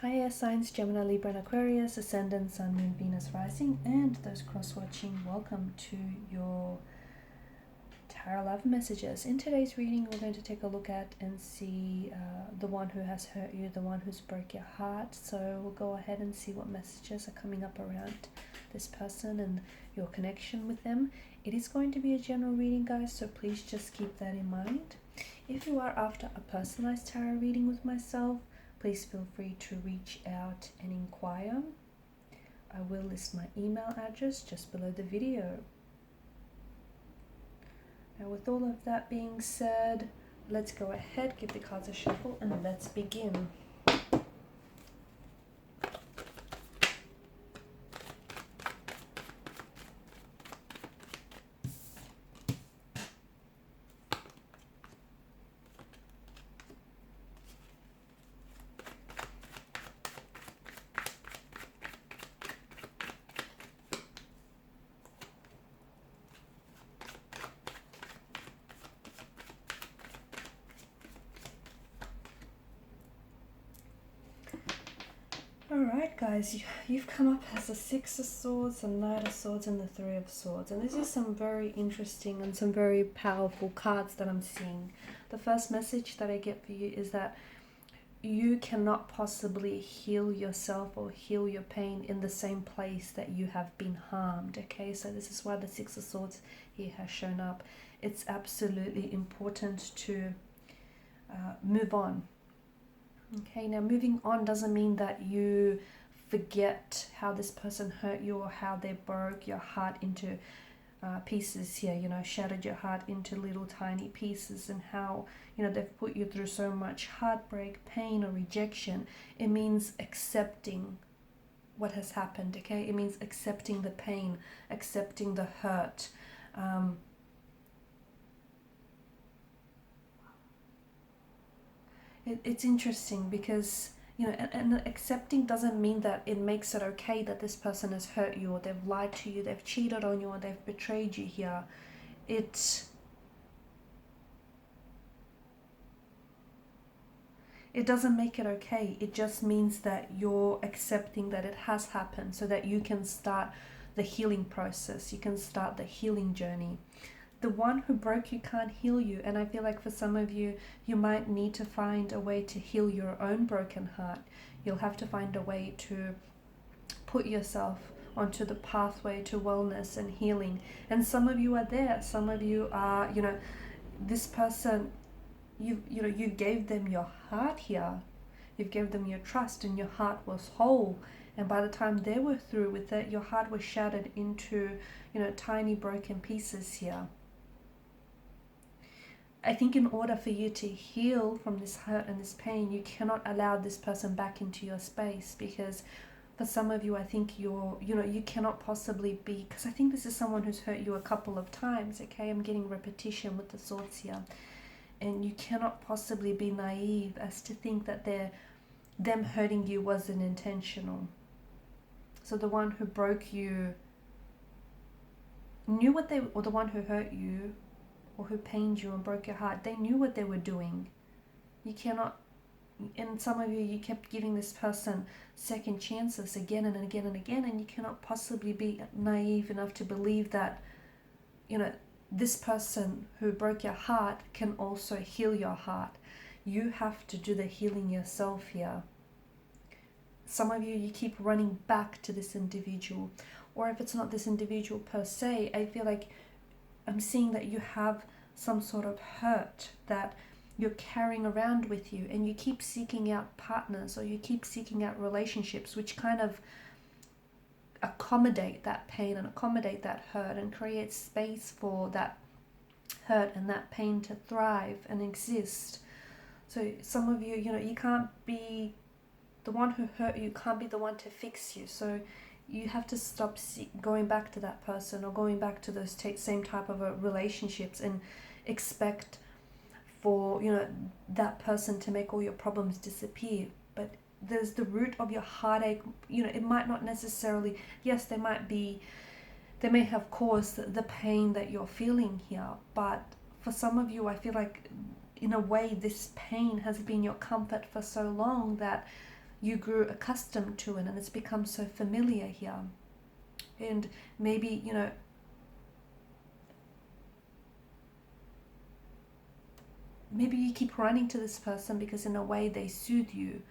Hi, air signs, Gemini, Libra, and Aquarius, Ascendant, Sun, Moon, Venus, Rising, and those cross-watching. Welcome to your Tarot Love Messages. In today's reading, we're going to take a look at and see the one who has hurt you, the one who's broke your heart. So we'll go ahead and see what messages are coming up around this person and your connection with them. It is going to be a general reading, guys, so please just keep that in mind. If you are after a personalized tarot reading with myself, please feel free to reach out and inquire. I will list my email address just below the video. Now, with all of that being said, let's go ahead, give the cards a shuffle, and let's begin. Alright guys, you've come up as the Six of Swords, the Knight of Swords, and the Three of Swords. And this is some very interesting and some very powerful cards that I'm seeing. The first message that I get for you is that you cannot possibly heal yourself or heal your pain in the same place that you have been harmed. Okay, so this is why the Six of Swords here has shown up. It's absolutely important to move on. Okay, now moving on doesn't mean that you forget how this person hurt you or how they broke your heart into pieces here, shattered your heart into little tiny pieces, and how, they've put you through so much heartbreak, pain, or rejection. It means accepting what has happened, okay? It means accepting the pain, accepting the hurt. It's interesting because, and accepting doesn't mean that it makes it okay that this person has hurt you or they've lied to you, they've cheated on you, or they've betrayed you here. It doesn't make it okay. It just means that you're accepting that it has happened so that you can start the healing process. You can start the healing journey. The one who broke you can't heal you, and I feel like for some of you, you might need to find a way to heal your own broken heart. You'll have to find a way to put yourself onto the pathway to wellness and healing. And some of you are there. Some of you are, this person, you gave them your heart here. You gave them your trust, and your heart was whole. And by the time they were through with it, your heart was shattered into, tiny broken pieces here. I think in order for you to heal from this hurt and this pain, you cannot allow this person back into your space, because for some of you, I think you cannot possibly be, because I think this is someone who's hurt you a couple of times, okay? I'm getting repetition with the swords here. And you cannot possibly be naive as to think that them hurting you wasn't intentional. So the one who broke you knew what or the one who hurt you or who pained you and broke your heart, they knew what they were doing. You cannot, and some of you kept giving this person second chances again and again and again, and you cannot possibly be naive enough to believe that, this person who broke your heart can also heal your heart. You have to do the healing yourself here. Some of you keep running back to this individual, or if it's not this individual per se, I feel like I'm seeing that you have some sort of hurt that you're carrying around with you, and you keep seeking out partners, or you keep seeking out relationships which kind of accommodate that pain and accommodate that hurt and create space for that hurt and that pain to thrive and exist. So some of you, you can't be the one who hurt you, can't be the one to fix you. So you have to stop going back to that person or going back to those same type of relationships and expect for that person to make all your problems disappear. But there's the root of your heartache. It might not necessarily, yes, they may have caused the pain that you're feeling here, but for some of you, I feel like in a way this pain has been your comfort for so long that you grew accustomed to it and it's become so familiar here. And maybe, you know, maybe you keep running to this person because in a way they soothe you,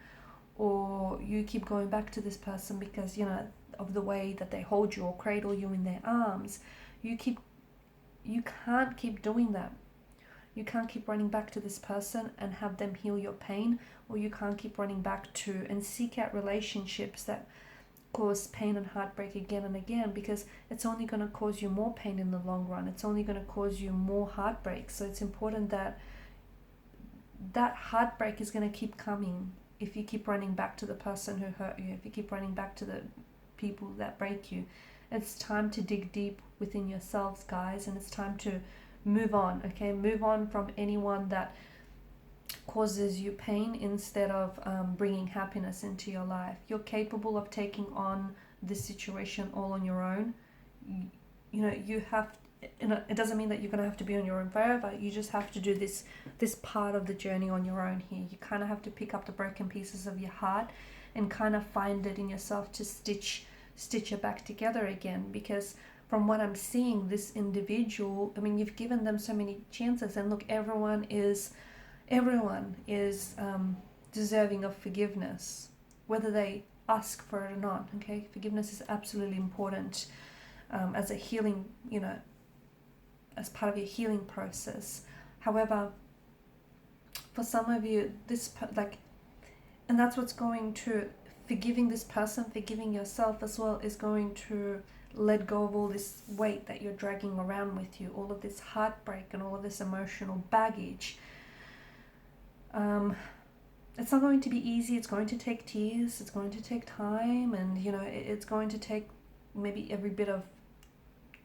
or you keep going back to this person because, you know, of the way that they hold you or cradle you in their arms. You can't keep doing that. You can't keep running back to this person and have them heal your pain, or you can't keep running back to and seek out relationships that cause pain and heartbreak again and again, because it's only going to cause you more pain in the long run. It's only going to cause you more heartbreak. So it's important that that heartbreak is going to keep coming if you keep running back to the person who hurt you, if you keep running back to the people that break you. It's time to dig deep within yourselves, guys, and it's time to move on, okay? Move on from anyone that causes you pain instead of bringing happiness into your life. You're capable of taking on this situation all on your own. You know, you have, you know, it doesn't mean that you're going to have to be on your own forever. You just have to do this part of the journey on your own here. You kind of have to pick up the broken pieces of your heart and kind of find it in yourself to stitch it back together again, because from what I'm seeing, this individual, I mean, you've given them so many chances, and look, everyone is deserving of forgiveness, whether they ask for it or not, okay? Forgiveness is absolutely important as a healing, you know, as part of your healing process. However, for some of you, and that's what's going to, forgiving this person, forgiving yourself as well, is going to let go of all this weight that you're dragging around with you, all of this heartbreak and all of this emotional baggage. It's not going to be easy. It's going to take tears. It's going to take time, and you know, it's going to take maybe every bit of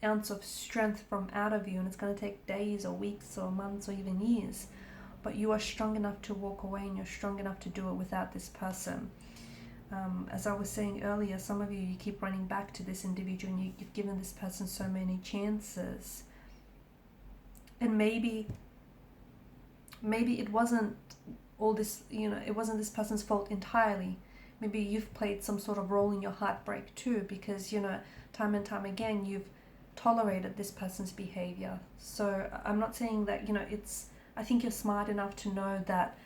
ounce of strength from out of you, and it's going to take days or weeks or months or even years. But you are strong enough to walk away, and you're strong enough to do it without this person. As I was saying earlier, some of you keep running back to this individual, and you've given this person so many chances. And maybe it wasn't all this, you know, it wasn't this person's fault entirely. Maybe you've played some sort of role in your heartbreak too, because, you know, time and time again, you've tolerated this person's behavior. So I'm not saying that, you know, I think you're smart enough to know that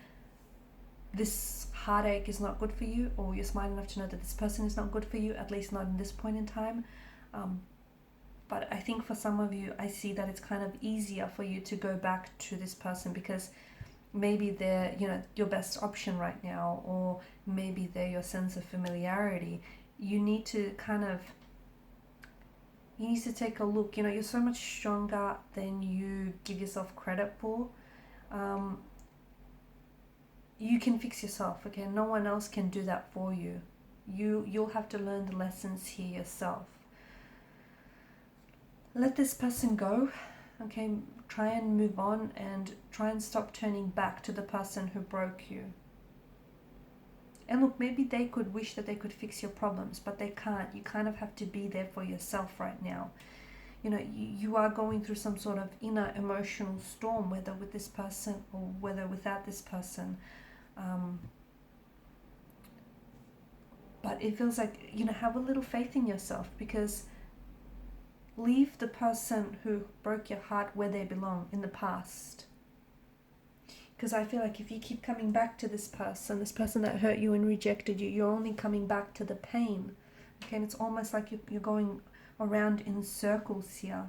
this heartache is not good for you, or you're smart enough to know that this person is not good for you, at least not in this point in time. But I think for some of you, I see that it's kind of easier for you to go back to this person because maybe they're, you know, your best option right now, or maybe they're your sense of familiarity. You need to take a look. You know, you're so much stronger than you give yourself credit for. You can fix yourself, okay? No one else can do that for you. You'll have to learn the lessons here yourself. Let this person go, okay? Try and move on, and try and stop turning back to the person who broke you. And look, maybe they could wish that they could fix your problems, but they can't. You kind of have to be there for yourself right now. You know, you are going through some sort of inner emotional storm, whether with this person or whether without this person. But it feels like, you know, have a little faith in yourself, because leave the person who broke your heart where they belong, in the past. Because I feel like if you keep coming back to this person that hurt you and rejected you, you're only coming back to the pain. Okay, and it's almost like you're going around in circles here.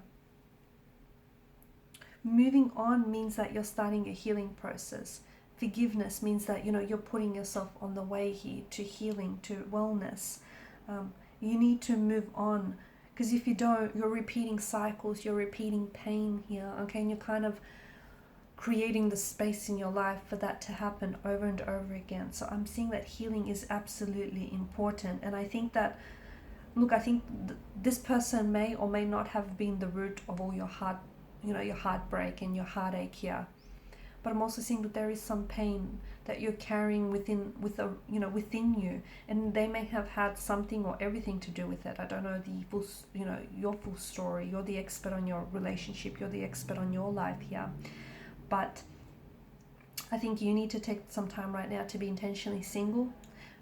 Moving on means that you're starting a healing process. Forgiveness means that, you know, you're putting yourself on the way here to healing, to wellness. You need to move on, because if you don't, you're repeating cycles, you're repeating pain here, okay? And you're kind of creating the space in your life for that to happen over and over again. So I'm seeing that healing is absolutely important. And I think that, look, I think this person may or may not have been the root of all your your heartbreak and your heartache here. But I'm also seeing that there is some pain that you're carrying within you, and they may have had something or everything to do with it. I don't know the full, your full story. You're the expert on your relationship. You're the expert on your life here. But I think you need to take some time right now to be intentionally single,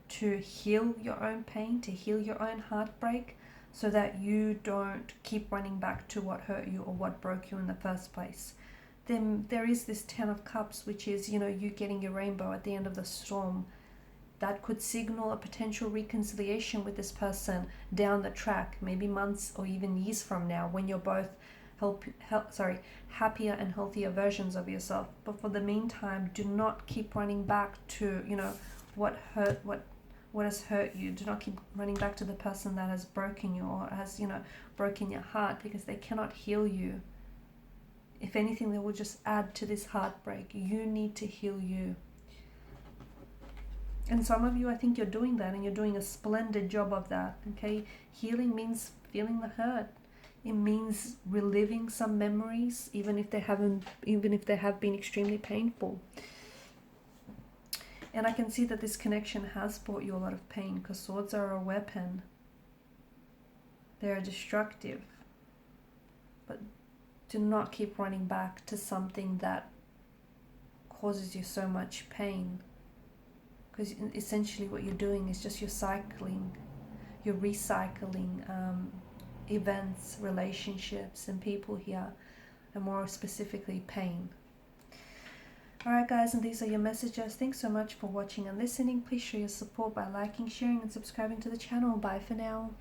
to heal your own pain, to heal your own heartbreak, so that you don't keep running back to what hurt you or what broke you in the first place. Then there is this 10 of Cups, which is, you getting your rainbow at the end of the storm. That could signal a potential reconciliation with this person down the track, maybe months or even years from now, when you're both happier and healthier versions of yourself. But for the meantime, do not keep running back to, what has hurt you. Do not keep running back to the person that has broken you or has, broken your heart, because they cannot heal you. If anything, they will just add to this heartbreak. You need to heal you. And some of you, I think you're doing that, and you're doing a splendid job of that. Okay, healing means feeling the hurt. It means reliving some memories, even if they have been extremely painful. And I can see that this connection has brought you a lot of pain, because swords are a weapon. They're destructive. But do not keep running back to something that causes you so much pain. Because essentially what you're doing is just you're recycling events, relationships, and people here, and more specifically pain. Alright guys, and these are your messages. Thanks so much for watching and listening. Please show your support by liking, sharing, and subscribing to the channel. Bye for now.